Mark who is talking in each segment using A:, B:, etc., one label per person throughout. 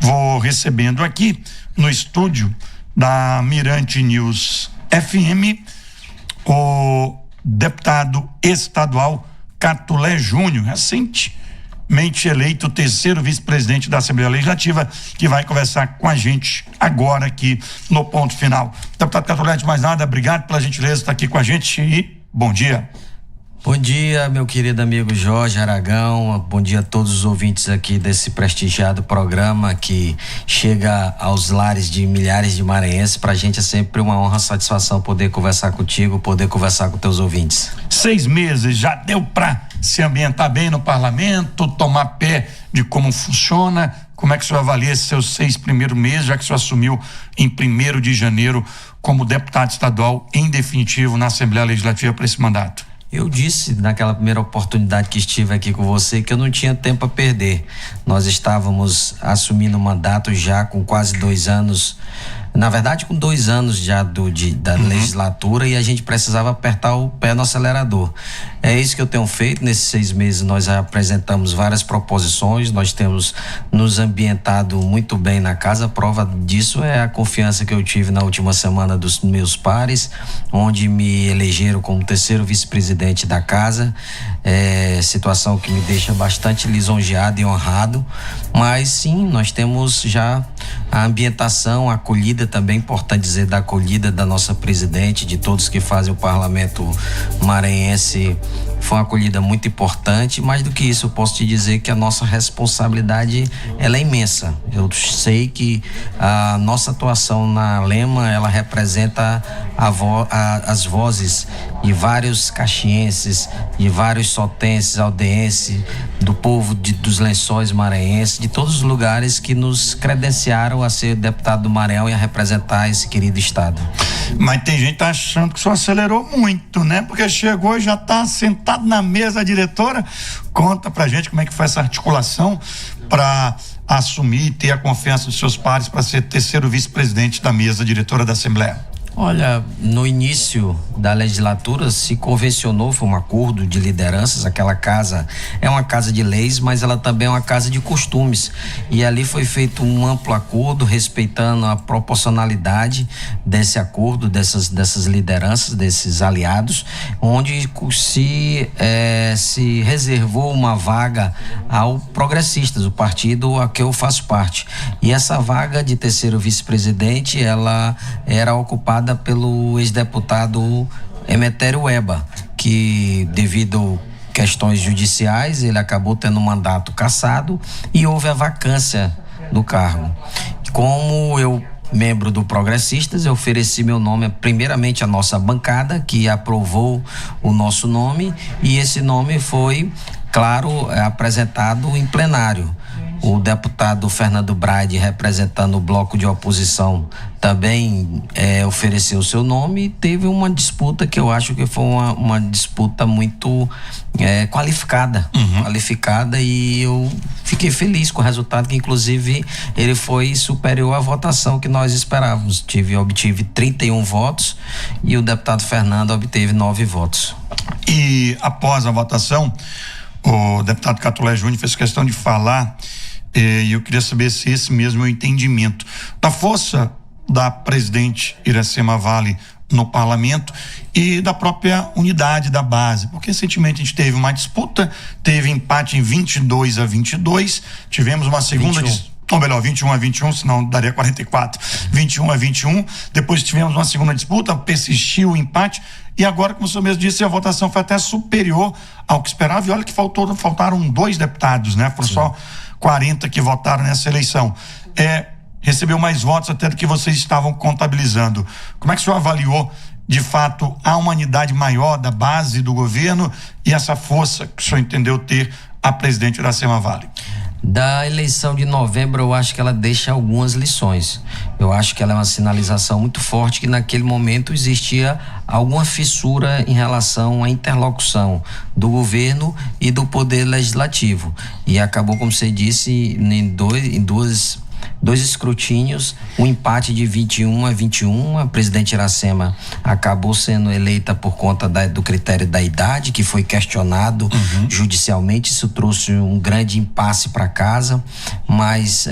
A: vou recebendo aqui no estúdio da Mirante News FM o deputado estadual Catulé Júnior, recentemente eleito terceiro vice-presidente da Assembleia Legislativa, que vai conversar com a gente agora aqui no Ponto Final. Deputado Catulé, de mais nada, obrigado pela gentileza de estar aqui com a gente e bom dia.
B: Bom dia, meu querido amigo Jorge Aragão, bom dia a todos os ouvintes aqui desse prestigiado programa que chega aos lares de milhares de maranhenses. Pra gente é sempre uma honra, satisfação poder conversar contigo, poder conversar com teus ouvintes.
A: 6 meses, já deu pra se ambientar bem no parlamento, tomar pé de como funciona? Como é que o senhor avalia esses seus 6 primeiros meses, já que o senhor assumiu em 1º de janeiro como deputado estadual em definitivo na Assembleia Legislativa para esse mandato?
B: Eu disse naquela primeira oportunidade que estive aqui com você que eu não tinha tempo a perder. Nós estávamos assumindo o mandato já com quase 2 anos, na verdade com 2 anos já da legislatura, e a gente precisava apertar o pé no acelerador. É isso que eu tenho feito. Nesses 6 meses nós apresentamos várias proposições, nós temos nos ambientado muito bem na casa. A prova disso é a confiança que eu tive na última semana dos meus pares, onde me elegeram como terceiro vice-presidente da casa, situação que me deixa bastante lisonjeado e honrado. Mas sim, nós temos já a ambientação, a acolhida, também importante dizer da acolhida da nossa presidente, de todos que fazem o parlamento maranhense. Foi uma acolhida muito importante. Mais do que isso, eu posso te dizer que a nossa responsabilidade ela é imensa. Eu sei que a nossa atuação na Lema, ela representa as vozes de vários caxienses, de vários sotenses, aldeenses, do povo dos Lençóis maranhenses, de todos os lugares que nos credenciaram a ser deputado do Maranhão e a representar esse querido estado.
A: Mas tem gente que tá achando que o senhor acelerou muito, né? Porque chegou e já está sentado na mesa diretora. Conta pra gente como é que foi essa articulação para assumir e ter a confiança dos seus pares para ser terceiro vice-presidente da mesa diretora da Assembleia.
B: Olha, no início da legislatura se convencionou, foi um acordo de lideranças. Aquela casa é uma casa de leis, mas ela também é uma casa de costumes, e ali foi feito um amplo acordo respeitando a proporcionalidade desse acordo, dessas lideranças, desses aliados, onde se reservou uma vaga ao Progressistas, o partido a que eu faço parte, e essa vaga de terceiro vice-presidente ela era ocupada pelo ex-deputado Emetério Eba, que devido questões judiciais ele acabou tendo um mandato cassado e houve a vacância do cargo. Como eu, membro do Progressistas, eu ofereci meu nome primeiramente à nossa bancada, que aprovou o nosso nome, e esse nome foi, claro, apresentado em plenário. O deputado Fernando Braide, representando o bloco de oposição, também ofereceu o seu nome, e teve uma disputa que eu acho que foi uma disputa muito qualificada, e eu fiquei feliz com o resultado, que inclusive ele foi superior à votação que nós esperávamos. Obtive 31 votos e o deputado Fernando obteve 9 votos.
A: E após a votação, o deputado Catulé Júnior fez questão de falar, e eu queria saber se esse mesmo é o entendimento da força da presidente Iracema Vale no parlamento e da própria unidade da base, porque recentemente a gente teve uma disputa, teve empate em 22-22, tivemos uma segunda ou melhor, 21-21, senão daria 44, 21-21, depois tivemos uma segunda disputa, persistiu o empate, e agora, como o senhor mesmo disse, a votação foi até superior ao que esperava, e olha que faltaram 2 deputados, né? Foram só 40 que votaram nessa eleição. Recebeu mais votos até do que vocês estavam contabilizando. Como é que o senhor avaliou, de fato, a humanidade maior da base do governo e essa força que o senhor entendeu ter a presidente Iracema Vale?
B: Da eleição de novembro, eu acho que ela deixa algumas lições. Eu acho que ela é uma sinalização muito forte que naquele momento existia alguma fissura em relação à interlocução do governo e do poder legislativo. E acabou, como você disse, em duas 2 escrutínios, um empate de 21-21. A presidente Iracema acabou sendo eleita por conta do critério da idade, que foi questionado judicialmente. Isso trouxe um grande impasse para casa, mas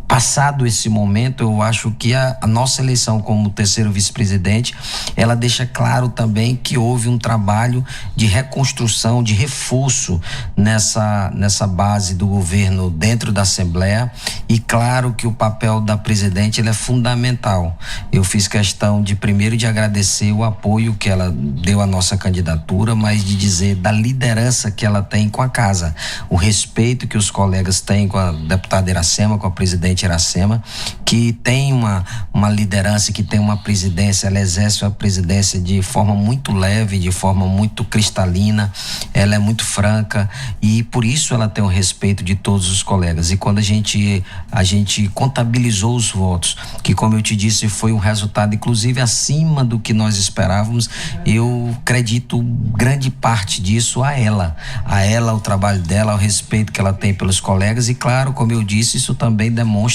B: passado esse momento, eu acho que a nossa eleição como terceiro vice-presidente, ela deixa claro também que houve um trabalho de reconstrução, de reforço nessa base do governo dentro da Assembleia, e claro que o papel da presidente ele é fundamental. Eu fiz questão de primeiro de agradecer o apoio que ela deu à nossa candidatura, mas de dizer da liderança que ela tem com a casa, o respeito que os colegas têm com a deputada Iracema, com a presidente Iracema, que tem uma liderança, que tem uma presidência. Ela exerce a presidência de forma muito leve, de forma muito cristalina, ela é muito franca, e por isso ela tem o respeito de todos os colegas. E quando a gente contabilizou os votos, que, como eu te disse, foi um resultado inclusive acima do que nós esperávamos, eu acredito grande parte disso a ela, o trabalho dela, o respeito que ela tem pelos colegas. E claro, como eu disse, isso também demonstra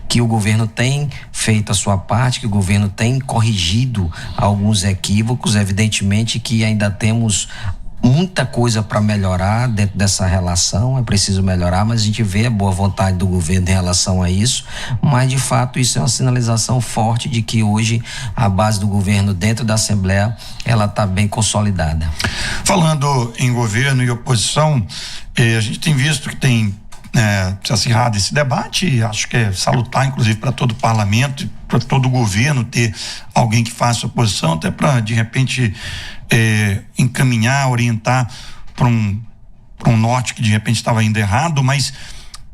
B: que o governo tem feito a sua parte, que o governo tem corrigido alguns equívocos. Evidentemente que ainda temos muita coisa para melhorar dentro dessa relação, é preciso melhorar, mas a gente vê a boa vontade do governo em relação a isso. Mas de fato isso é uma sinalização forte de que hoje a base do governo dentro da Assembleia, ela está bem consolidada.
A: Falando em governo e oposição, a gente tem visto que tem se acirrado esse debate. Acho que é salutar, inclusive, para todo o parlamento, para todo o governo, ter alguém que faça oposição, até para, de repente, encaminhar, orientar para um norte que, de repente, estava indo errado. Mas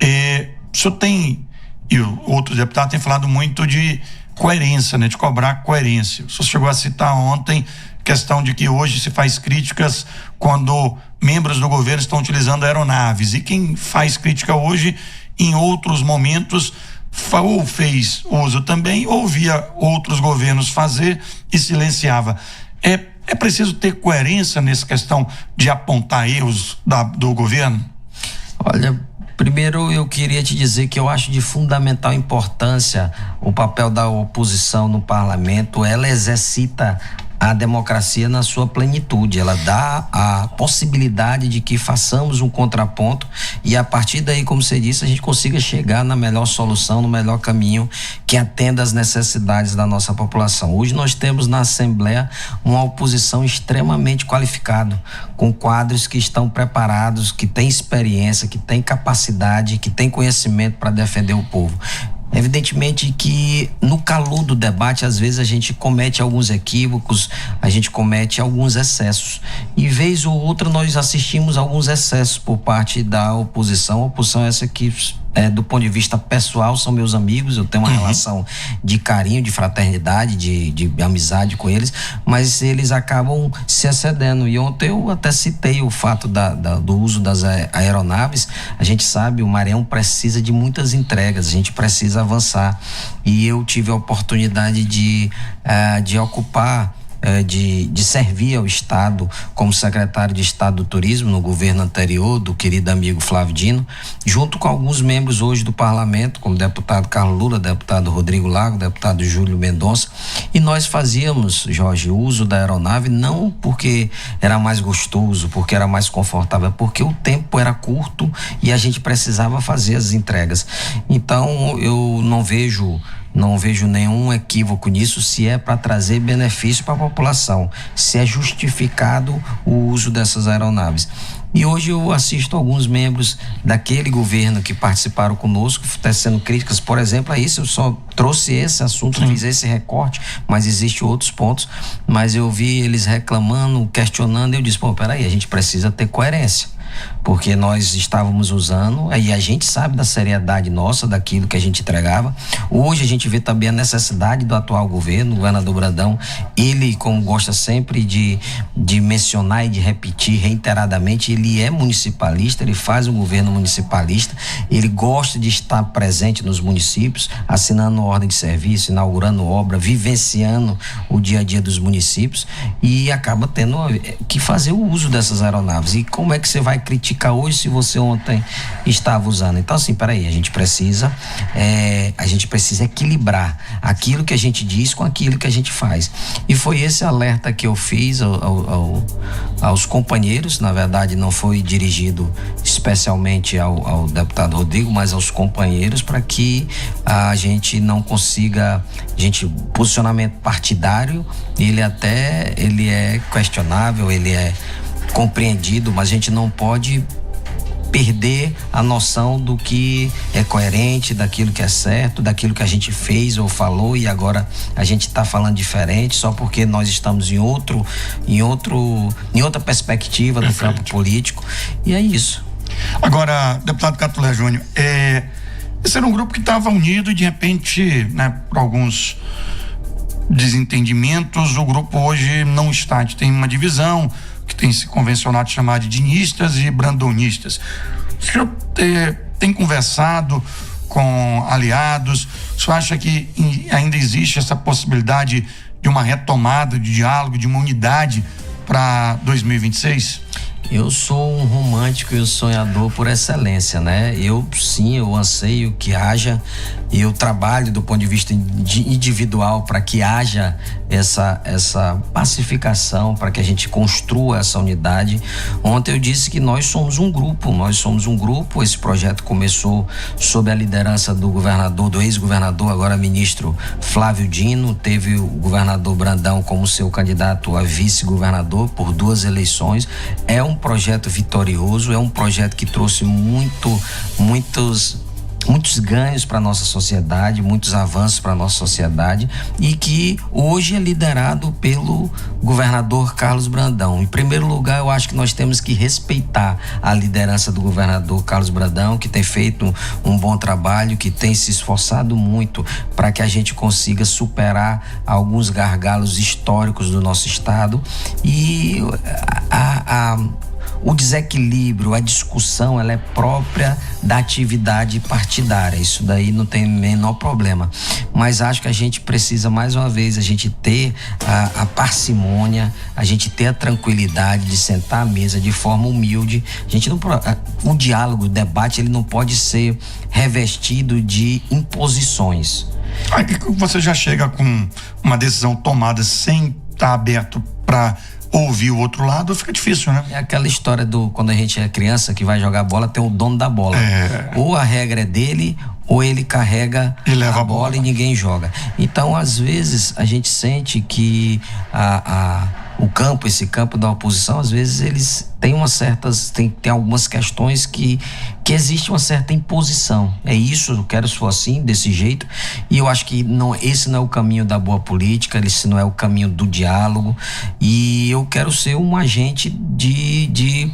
A: o senhor tem, e outros deputados têm falado muito de coerência, de cobrar coerência. O senhor chegou a citar ontem questão de que hoje se faz críticas quando membros do governo estão utilizando aeronaves, e quem faz crítica hoje, em outros momentos, ou fez uso também, ou via outros governos fazer e silenciava. É preciso ter coerência nessa questão de apontar erros do governo?
B: Olha, primeiro eu queria te dizer que eu acho de fundamental importância o papel da oposição no parlamento. Ela exercita a democracia na sua plenitude, ela dá a possibilidade de que façamos um contraponto e a partir daí, como você disse, a gente consiga chegar na melhor solução, no melhor caminho que atenda às necessidades da nossa população. Hoje nós temos na Assembleia uma oposição extremamente qualificada, com quadros que estão preparados, que têm experiência, que têm capacidade, que têm conhecimento para defender o povo. Evidentemente que no calor do debate, às vezes a gente comete alguns equívocos, a gente comete alguns excessos, e vez ou outra nós assistimos a alguns excessos por parte da oposição. A oposição é essa que, do ponto de vista pessoal, são meus amigos, eu tenho uma relação de carinho, de fraternidade, de amizade com eles, mas eles acabam se excedendo. E ontem eu até citei o fato do uso das aeronaves. A gente sabe, o Maranhão precisa de muitas entregas, a gente precisa avançar, e eu tive a oportunidade de ocupar, de servir ao Estado como secretário de Estado do Turismo no governo anterior do querido amigo Flávio Dino, junto com alguns membros hoje do parlamento, como o deputado Carlos Lula, deputado Rodrigo Lago, deputado Júlio Mendonça, e nós fazíamos, Jorge, o uso da aeronave não porque era mais gostoso, porque era mais confortável, porque o tempo era curto e a gente precisava fazer as entregas. Então eu não vejo nenhum equívoco nisso, se é para trazer benefício para a população, se é justificado o uso dessas aeronaves. E hoje eu assisto alguns membros daquele governo que participaram conosco tecendo críticas, por exemplo, a isso. Eu só trouxe esse assunto, fiz esse recorte, mas existem outros pontos. Mas eu vi eles reclamando, questionando, e eu disse, peraí, a gente precisa ter coerência, porque nós estávamos usando, e a gente sabe da seriedade nossa, daquilo que a gente entregava. Hoje a gente vê também a necessidade do atual governo, o governador Brandão. Ele, como gosta sempre de mencionar e de repetir reiteradamente, ele é municipalista, ele faz um governo municipalista, ele gosta de estar presente nos municípios, assinando ordem de serviço, inaugurando obra, vivenciando o dia a dia dos municípios, e acaba tendo que fazer o uso dessas aeronaves. E como é que você vai criticar hoje se você ontem estava usando. Então, assim, peraí, a gente precisa equilibrar aquilo que a gente diz com aquilo que a gente faz. E foi esse alerta que eu fiz aos companheiros. Na verdade, não foi dirigido especialmente ao deputado Rodrigo, mas aos companheiros, para que a gente não consiga, posicionamento partidário, ele é questionável, ele é compreendido, mas a gente não pode perder a noção do que é coerente, daquilo que é certo, daquilo que a gente fez ou falou e agora a gente está falando diferente só porque nós estamos em outra perspectiva do campo político, e é isso.
A: Agora, deputado Catulé Júnior, esse era um grupo que estava unido e de repente, né, por alguns desentendimentos, o grupo hoje não está. A gente tem uma divisão que tem se convencionado chamar de dinistas e brandonistas. O senhor tem conversado com aliados? O senhor acha que ainda existe essa possibilidade de uma retomada de diálogo, de uma unidade para 2026?
B: Eu sou um romântico e um sonhador por excelência, né? Eu anseio que haja, eu trabalho do ponto de vista individual para que haja essa pacificação, para que a gente construa essa unidade. Ontem eu disse que nós somos um grupo, esse projeto começou sob a liderança do ex-governador, agora ministro Flávio Dino, teve o governador Brandão como seu candidato a vice-governador por 2 eleições. É um projeto vitorioso, é um projeto que trouxe muitos ganhos para a nossa sociedade, muitos avanços para a nossa sociedade, e que hoje é liderado pelo governador Carlos Brandão. Em primeiro lugar, eu acho que nós temos que respeitar a liderança do governador Carlos Brandão, que tem feito um bom trabalho, que tem se esforçado muito para que a gente consiga superar alguns gargalos históricos do nosso estado. E o desequilíbrio, a discussão, ela é própria da atividade partidária. Isso daí não tem menor problema. Mas acho que a gente precisa, mais uma vez, a gente ter a parcimônia, a gente ter a tranquilidade de sentar à mesa de forma humilde. O diálogo, o debate, ele não pode ser revestido de imposições.
A: Aí você já chega com uma decisão tomada sem estar aberto para ouvir o outro lado, fica difícil, né?
B: É aquela história quando a gente é criança que vai jogar bola, tem o dono da bola. Ou a regra é dele, ou ele carrega
A: e leva
B: a bola e ninguém joga. Então, às vezes, a gente sente que esse campo da oposição, às vezes eles têm tem algumas questões que existe uma certa imposição. É isso, eu quero se for assim, desse jeito, e eu acho que esse não é o caminho da boa política, esse não é o caminho do diálogo, e eu quero ser um agente de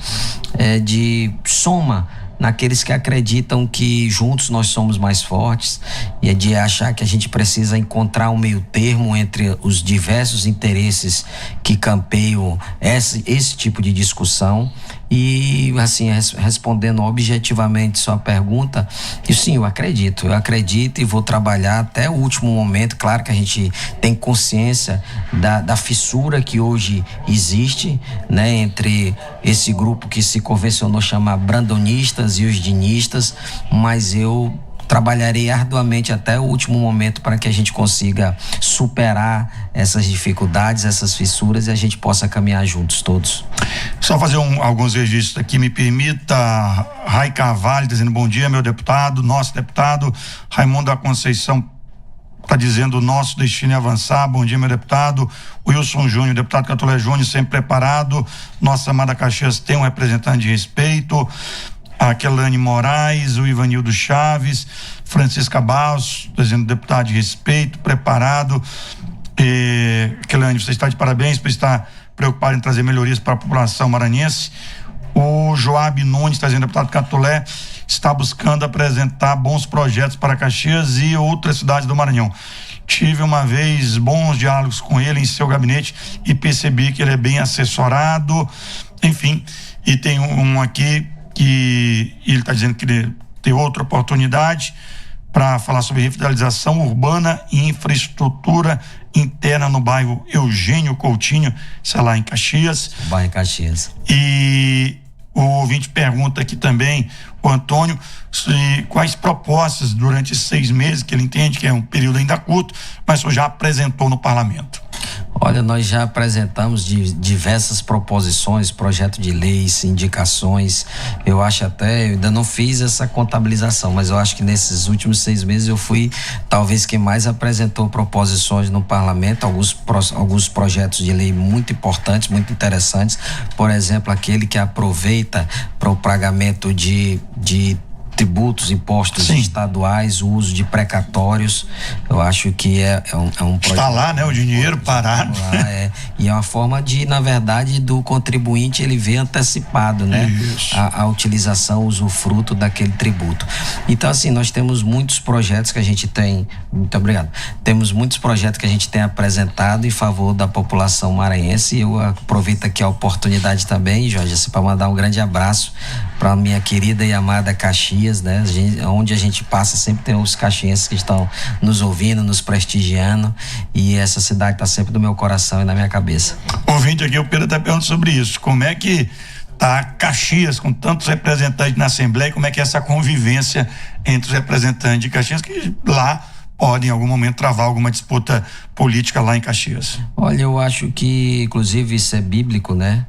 B: soma naqueles que acreditam que juntos nós somos mais fortes, e é de achar que a gente precisa encontrar um meio termo entre os diversos interesses que campeiam esse tipo de discussão. E assim, respondendo objetivamente sua pergunta, sim, eu acredito e vou trabalhar até o último momento. Claro que a gente tem consciência da fissura que hoje existe, né, entre esse grupo que se convencionou chamar brandonistas e os dinistas, mas eu trabalharei arduamente até o último momento para que a gente consiga superar essas dificuldades, essas fissuras, e a gente possa caminhar juntos todos.
A: Só fazer alguns registros aqui, me permita. Rai Carvalho dizendo bom dia, meu deputado, nosso deputado. Raimundo da Conceição está dizendo o nosso destino é avançar, bom dia, meu deputado. Wilson Júnior, deputado Catulé Júnior, sempre preparado. Nossa amada Caxias tem um representante de respeito. A Kelane Moraes, o Ivanildo Chaves, Francisca Barros, dizendo deputado de respeito, preparado. Kelane, você está de parabéns por estar preocupado em trazer melhorias para a população maranhense. O Joab Nunes está dizendo, deputado Catulé está buscando apresentar bons projetos para Caxias e outras cidades do Maranhão. Tive uma vez bons diálogos com ele em seu gabinete e percebi que ele é bem assessorado, enfim. E tem um aqui que ele está dizendo que ele tem outra oportunidade para falar sobre revitalização urbana e infraestrutura interna no bairro Eugênio Coutinho, sei lá, em Caxias.
B: Bairro Caxias.
A: E O ouvinte pergunta aqui também, o Antônio, quais propostas durante esses 6 meses, que ele entende que é um período ainda curto, mas o senhor já apresentou no parlamento.
B: Olha, nós já apresentamos diversas proposições, projeto de leis, indicações. Eu acho até, eu ainda não fiz essa contabilização, mas eu acho que nesses últimos 6 meses eu fui talvez quem mais apresentou proposições no parlamento, alguns projetos de lei muito importantes, muito interessantes. Por exemplo, aquele que aproveita para o pagamento de tributos, impostos estaduais, o uso de precatórios. Eu acho que é um projeto.
A: Está lá, né? O dinheiro parado.
B: E é uma forma de, na verdade, do contribuinte ele ver antecipado, né? A utilização, o usufruto daquele tributo. Então, assim, nós temos muitos projetos que a gente tem. Muito obrigado. Temos muitos projetos que a gente tem apresentado em favor da população maranhense. Eu aproveito aqui a oportunidade também, Jorge, para mandar um grande abraço para minha querida e amada Caxias, né? Onde a gente passa sempre tem os caxienses que estão nos ouvindo, nos prestigiando, e essa cidade está sempre no meu coração e na minha cabeça.
A: Ouvinte aqui, o Pedro até pergunta sobre isso, como é que tá Caxias com tantos representantes na Assembleia, como é que é essa convivência entre os representantes de Caxias que lá podem em algum momento travar alguma disputa política lá em Caxias?
B: Olha, eu acho que inclusive isso é bíblico, né?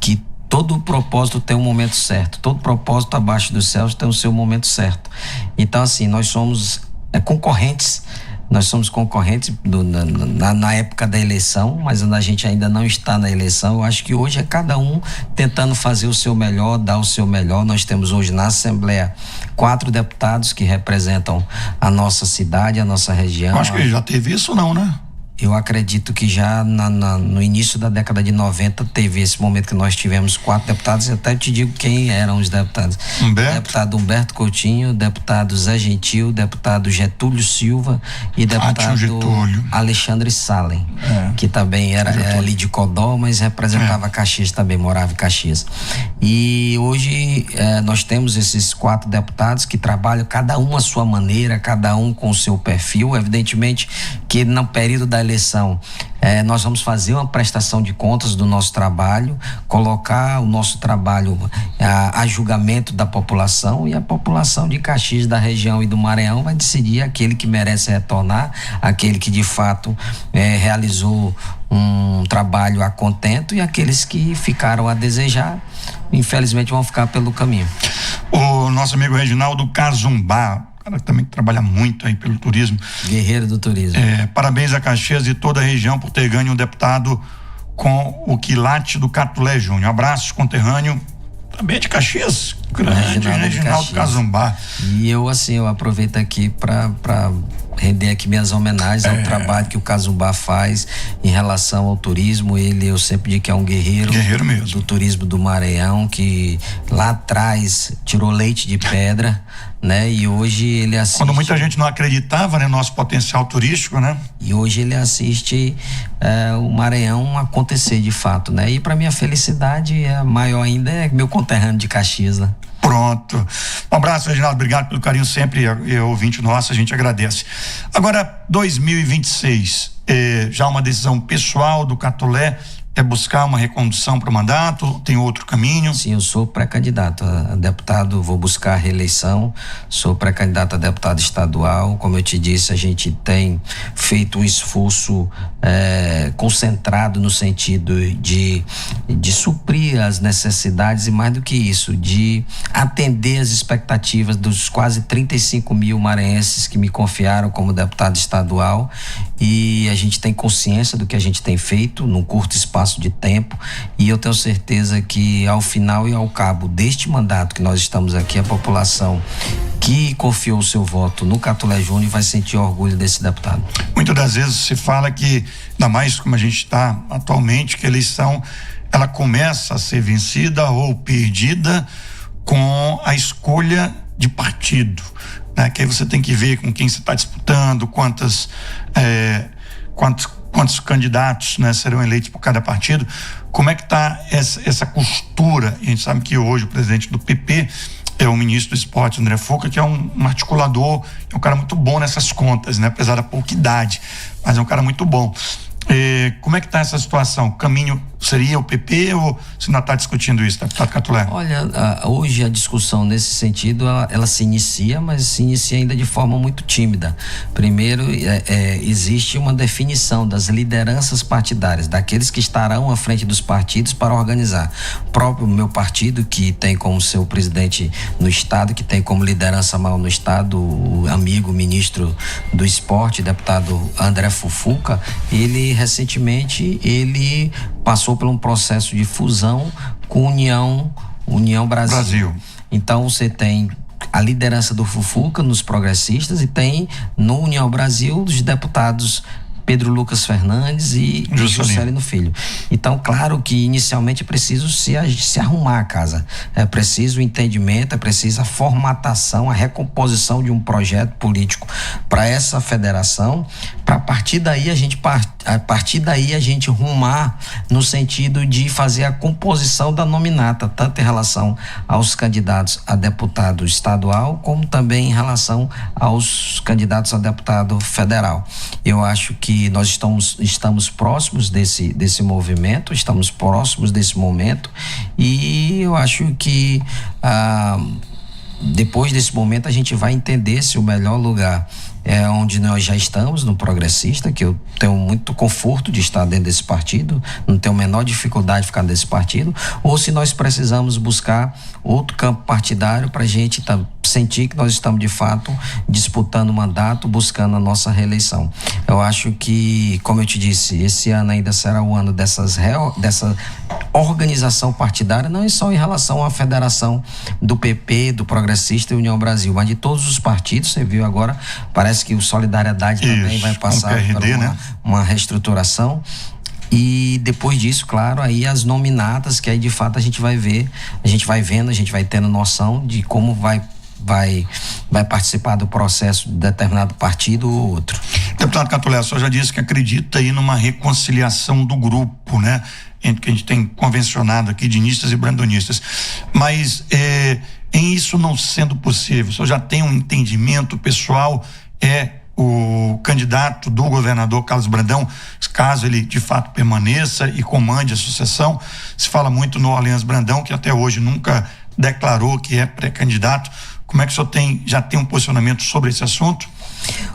B: Que todo propósito tem um momento certo. Todo propósito abaixo dos céus tem o seu momento certo. Então, assim, nós somos concorrentes. Nós somos concorrentes na época da eleição, mas a gente ainda não está na eleição. Eu acho que hoje é cada um tentando fazer o seu melhor, dar o seu melhor. Nós temos hoje na Assembleia 4 deputados que representam a nossa cidade, a nossa região.
A: Eu acho que já teve isso não, né?
B: Eu acredito que já no início da década de 90 teve esse momento que nós tivemos 4 deputados, e até te digo quem eram os deputados. Deputado Humberto Coutinho, deputado Zé Gentil, deputado Getúlio Silva e deputado Alexandre Salem, que também era ali de Codó, mas representava Caxias também, morava em Caxias. E hoje nós temos esses 4 deputados que trabalham cada um à sua maneira, cada um com o seu perfil. Evidentemente que no período da eleição nós vamos fazer uma prestação de contas do nosso trabalho, colocar o nosso trabalho a julgamento da população, e a população de Caxias, da região e do Maranhão vai decidir aquele que merece retornar, aquele que de fato realizou um trabalho a contento, e aqueles que ficaram a desejar, infelizmente vão ficar pelo caminho.
A: O nosso amigo Reginaldo Cazumbá, cara que também trabalha muito aí pelo turismo.
B: Guerreiro do turismo.
A: Parabéns a Caxias e toda a região por ter ganho um deputado com o quilate do Catulé Júnior. Abraço, conterrâneo, também de Caxias, grande Reginaldo Cazumbá.
B: E eu aproveito aqui para render aqui minhas homenagens ao trabalho que o Cazumbá faz em relação ao turismo. Eu sempre digo que é um guerreiro
A: mesmo
B: do turismo do Maranhão, que lá atrás tirou leite de pedra, né? E hoje ele assiste.
A: Quando muita gente não acreditava, né, no nosso potencial turístico, né?
B: E hoje ele assiste o Maranhão acontecer de fato, né? E para minha felicidade maior ainda é meu conterrâneo de Caxias, né?
A: Pronto. Um abraço, Reginaldo, obrigado pelo carinho sempre, ouvinte nosso, a gente agradece. Agora, 2026, já uma decisão pessoal do Catulé, é buscar uma recondução para o mandato? Tem outro caminho?
B: Sim, eu sou pré-candidato a deputado, vou buscar a reeleição, sou pré-candidato a deputado estadual. Como eu te disse, a gente tem feito um esforço concentrado no sentido de suprir as necessidades, e mais do que isso, de atender as expectativas dos quase 35 mil maranhenses que me confiaram como deputado estadual, e a gente tem consciência do que a gente tem feito num curto espaço de tempo, e eu tenho certeza que ao final e ao cabo deste mandato que nós estamos aqui, a população que confiou o seu voto no Catulé Júnior vai sentir orgulho desse deputado.
A: Muitas das vezes se fala que, ainda mais como a gente está atualmente, que a eleição ela começa a ser vencida ou perdida com a escolha de partido, né? Que aí você tem que ver com quem você está disputando, quantos candidatos, né, serão eleitos por cada partido. Como é que está essa costura? A gente sabe que hoje o presidente do PP é o ministro do esporte, André Fuca, que é um articulador, é um cara muito bom nessas contas, né? Apesar da pouca idade, mas é um cara muito bom. Como é que está essa situação? Caminho seria o PP ou você ainda está discutindo isso, deputado Catulé?
B: Olha, hoje a discussão nesse sentido, ela se inicia, mas se inicia ainda de forma muito tímida. Primeiro, existe uma definição das lideranças partidárias, daqueles que estarão à frente dos partidos para organizar. O próprio meu partido, que tem como seu presidente no Estado, que tem como liderança maior no Estado, o amigo ministro do Esporte, deputado André Fufuca, ele recentemente, passou por um processo de fusão com União Brasil. Então você tem a liderança do Fufuca nos progressistas e tem no União Brasil os deputados Pedro Lucas Fernandes e Juscelino Filho. Então, claro que inicialmente é preciso se arrumar a casa. É preciso o entendimento, é preciso a formatação, a recomposição de um projeto político para essa federação, para a partir daí a gente rumar no sentido de fazer a composição da nominata, tanto em relação aos candidatos a deputado estadual, como também em relação aos candidatos a deputado federal. Eu acho que nós estamos próximos desse movimento, estamos próximos desse momento, e eu acho que depois desse momento a gente vai entender se o melhor lugar é onde nós já estamos, no Progressista, que eu tenho muito conforto de estar dentro desse partido, não tenho a menor dificuldade de ficar desse partido, ou se nós precisamos buscar outro campo partidário para a gente sentir que nós estamos de fato disputando o mandato, buscando a nossa reeleição. Eu acho que, como eu te disse, esse ano ainda será o ano dessa organização partidária, não só em relação à federação do PP, do Progressista e União Brasil, mas de todos os partidos. Você viu agora, parece que o Solidariedade também vai passar por uma reestruturação. E depois disso, claro, aí as nominatas, que aí de fato a gente vai ver, a gente vai vendo, a gente vai tendo noção de como vai participar do processo de determinado partido ou outro.
A: Deputado Catulé, o senhor já disse que acredita aí numa reconciliação do grupo, né? Entre que a gente tem convencionado aqui, dinistas e brandonistas. Mas em isso não sendo possível, o senhor já tem um entendimento pessoal, o candidato do governador Carlos Brandão, caso ele de fato permaneça e comande a sucessão. Se fala muito no Orleans Brandão, que até hoje nunca declarou que é pré-candidato. Como é que o senhor já tem um posicionamento sobre esse assunto?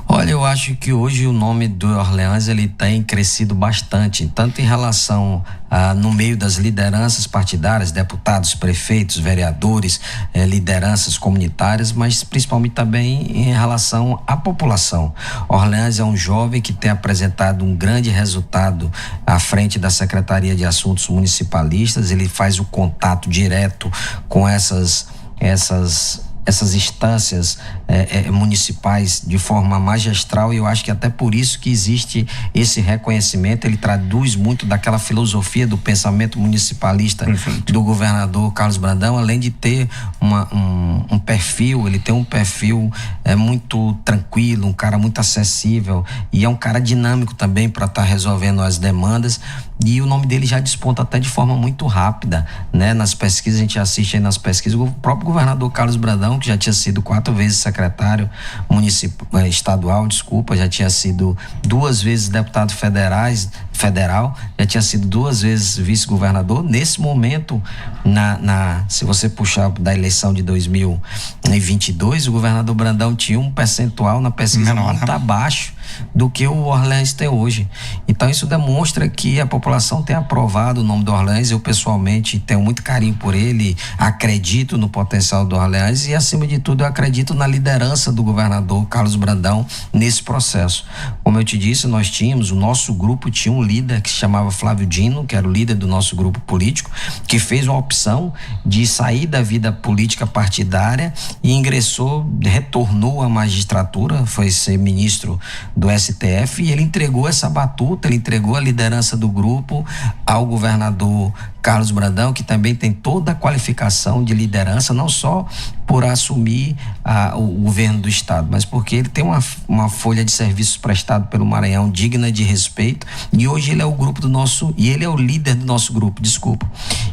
B: Olha, eu acho que hoje o nome do Orleans ele tem crescido bastante, tanto em relação no meio das lideranças partidárias, deputados, prefeitos, vereadores, lideranças comunitárias, mas principalmente também em relação à população. Orleans é um jovem que tem apresentado um grande resultado à frente da Secretaria de Assuntos Municipalistas. Ele faz o contato direto com essas instâncias municipais de forma magistral, e eu acho que até por isso que existe esse reconhecimento. Ele traduz muito daquela filosofia do pensamento municipalista do governador Carlos Brandão, além de ter um perfil, ele tem um perfil muito tranquilo, um cara muito acessível, e é um cara dinâmico também para estar resolvendo as demandas, e o nome dele já desponta até de forma muito rápida, né? Nas pesquisas, a gente assiste aí nas pesquisas, o próprio governador Carlos Brandão, que já tinha sido 4 vezes secretário estadual, já tinha sido 2 vezes deputado federal, já tinha sido 2 vezes vice-governador. Nesse momento, se você puxar da eleição de 2022, o governador Brandão tinha um percentual na pesquisa muito abaixo do que o Orleans tem hoje. Então isso demonstra que a população tem aprovado o nome do Orleans. Eu pessoalmente tenho muito carinho por ele, acredito no potencial do Orleans e, acima de tudo, eu acredito na liderança do governador Carlos Brandão nesse processo. Como eu te disse, o nosso grupo tinha um líder que se chamava Flávio Dino, que era o líder do nosso grupo político, que fez uma opção de sair da vida política partidária e retornou à magistratura, foi ser ministro do STF, e ele entregou essa batuta, ele entregou a liderança do grupo ao governador Carlos Brandão, que também tem toda a qualificação de liderança, não só por assumir o governo do estado, mas porque ele tem uma folha de serviços prestado pelo Maranhão digna de respeito, e hoje ele é ele é o líder do nosso grupo, desculpa.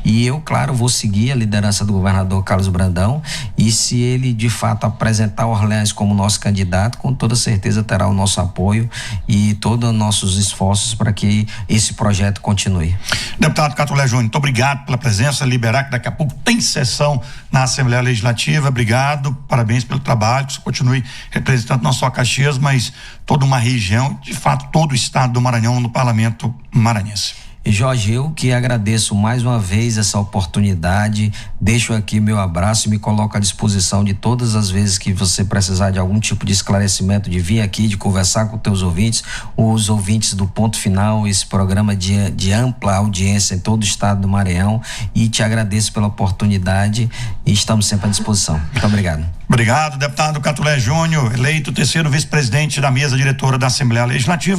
B: E eu, claro, vou seguir a liderança do governador Carlos Brandão, e se ele de fato apresentar Orleans como nosso candidato, com toda certeza terá o nosso apoio e todos os nossos esforços para que esse projeto continue.
A: Deputado Catulé Júnior, muito obrigado pela presença, liberar que daqui a pouco tem sessão na Assembleia Legislativa, obrigado, parabéns pelo trabalho, que você continue representando não só Caxias, mas toda uma região, de fato todo o estado do Maranhão no parlamento maranhense.
B: E Jorge, eu que agradeço mais uma vez essa oportunidade, deixo aqui meu abraço e me coloco à disposição de todas as vezes que você precisar de algum tipo de esclarecimento, de vir aqui, de conversar com teus ouvintes, os ouvintes do Ponto Final, esse programa de ampla audiência em todo o estado do Maranhão, e te agradeço pela oportunidade e estamos sempre à disposição. Muito obrigado.
A: Obrigado, deputado Catulé Júnior, eleito terceiro vice-presidente da mesa diretora da Assembleia Legislativa.